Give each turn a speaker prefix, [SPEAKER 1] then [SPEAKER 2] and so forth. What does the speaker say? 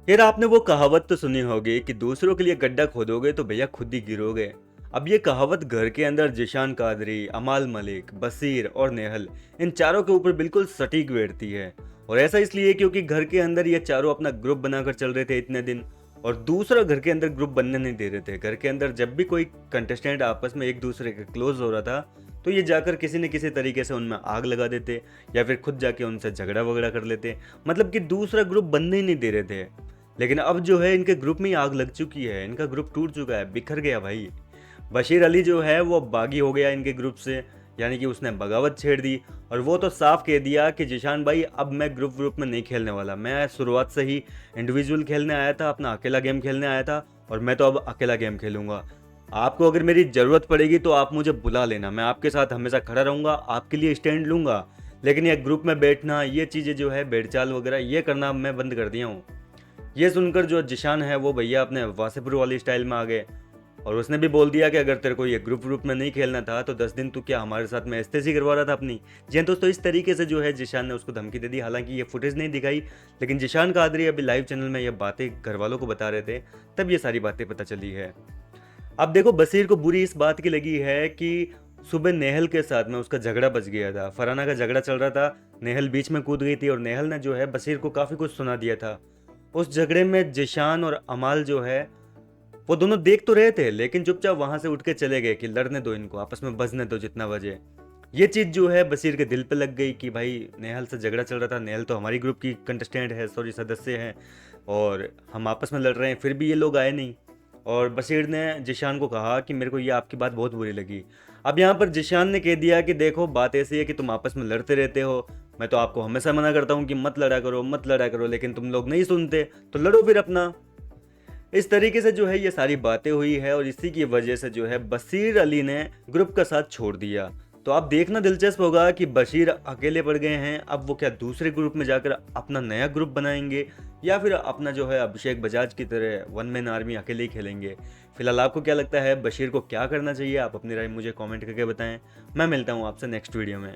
[SPEAKER 1] यार आपने वो कहावत तो सुनी होगी कि दूसरों के लिए गड्ढा खोदोगे तो भैया खुद ही गिरोगे। अब ये कहावत घर के अंदर जिशान कादरी, अमाल मलिक, बसीर और नेहल इन चारों के ऊपर बिल्कुल सटीक बैठती है। और ऐसा इसलिए क्योंकि घर के अंदर ये चारों अपना ग्रुप बनाकर चल रहे थे इतने दिन, और दूसरा घर के अंदर ग्रुप बनने नहीं दे रहे थे। घर के अंदर जब भी कोई कंटेस्टेंट आपस में एक दूसरे के क्लोज हो रहा था तो ये जाकर किसी न किसी तरीके से उनमें आग लगा देते या फिर खुद जाके उनसे झगड़ा वगड़ा कर लेते। मतलब कि दूसरा ग्रुप बनने ही नहीं दे रहे थे। लेकिन अब जो है इनके ग्रुप में ही आग लग चुकी है, इनका ग्रुप टूट चुका है, बिखर गया भाई। बशीर अली जो है वो बागी हो गया इनके ग्रुप से, यानी कि उसने बगावत छेड़ दी। और वो तो साफ कह दिया कि जिशान भाई अब मैं ग्रुप में नहीं खेलने वाला। मैं शुरुआत से ही इंडिविजुअल खेलने आया था, अपना अकेला गेम खेलने आया था, और मैं तो अब अकेला गेम खेलूंगा। आपको अगर मेरी ज़रूरत पड़ेगी तो आप मुझे बुला लेना, मैं आपके साथ हमेशा खड़ा रहूंगा, आपके लिए स्टैंड लूंगा। लेकिन ये ग्रुप में बैठना, ये चीज़ें जो है भेड़चाल वगैरह ये करना मैं बंद कर दिया हूँ। ये सुनकर जो जिशान है वो भैया अपने वासेपुर वाली स्टाइल में आ गए, और उसने भी बोल दिया कि अगर तेरे को ये ग्रुप में नहीं खेलना था तो 10 दिन तू क्या हमारे साथ में एस्तेसी करवा रहा था अपनी। जी हाँ दोस्तों, इस तरीके से जो है जिशान ने उसको धमकी दे दी। हालांकि ये फुटेज नहीं दिखाई, लेकिन जिशान कादरी अभी लाइव चैनल में ये बातें घर वालों को बता रहे थे, तब ये सारी बातें पता चली है। अब देखो बसीर को बुरी इस बात की लगी है कि सुबह नेहल के साथ में उसका झगड़ा बच गया था। फराना का झगड़ा चल रहा था, नेहल बीच में कूद गई थी और नेहल ने जो है बसीर को काफ़ी कुछ सुना दिया था। उस झगड़े में जिशान और अमाल जो है वो दोनों देख तो रहे थे, लेकिन चुपचाप वहां से उठ के चले गए कि लड़ने दो इनको, आपस में बजने दो जितना बजे। ये चीज जो है बसीर के दिल पे लग गई कि भाई नेहल से झगड़ा चल रहा था, नेहल तो हमारी ग्रुप की कंटेस्टेंट है, सॉरी सदस्य है, और हम आपस में लड़ रहे हैं, फिर भी ये लोग आए नहीं। और बशीर ने जिशान को कहा कि मेरे को ये आपकी बात बहुत बुरी लगी। अब यहाँ पर जिशान ने कह दिया कि देखो बात ऐसी है कि तुम आपस में लड़ते रहते हो, मैं तो आपको हमेशा मना करता हूँ कि मत लड़ा करो मत लड़ा करो, लेकिन तुम लोग नहीं सुनते, तो लड़ो फिर अपना। इस तरीके से जो है ये सारी बातें हुई है, और इसी की वजह से जो है बशीर अली ने ग्रुप का साथ छोड़ दिया। तो आप देखना दिलचस्प होगा कि बशीर अकेले पड़ गए हैं, अब वो क्या दूसरे ग्रुप में जाकर अपना नया ग्रुप बनाएंगे या फिर अपना जो है अभिषेक बजाज की तरह वन मैन आर्मी अकेले ही खेलेंगे। फिलहाल आपको क्या लगता है बशीर को क्या करना चाहिए? आप अपनी राय मुझे कमेंट करके बताएं। मैं मिलता हूँ आपसे नेक्स्ट वीडियो में।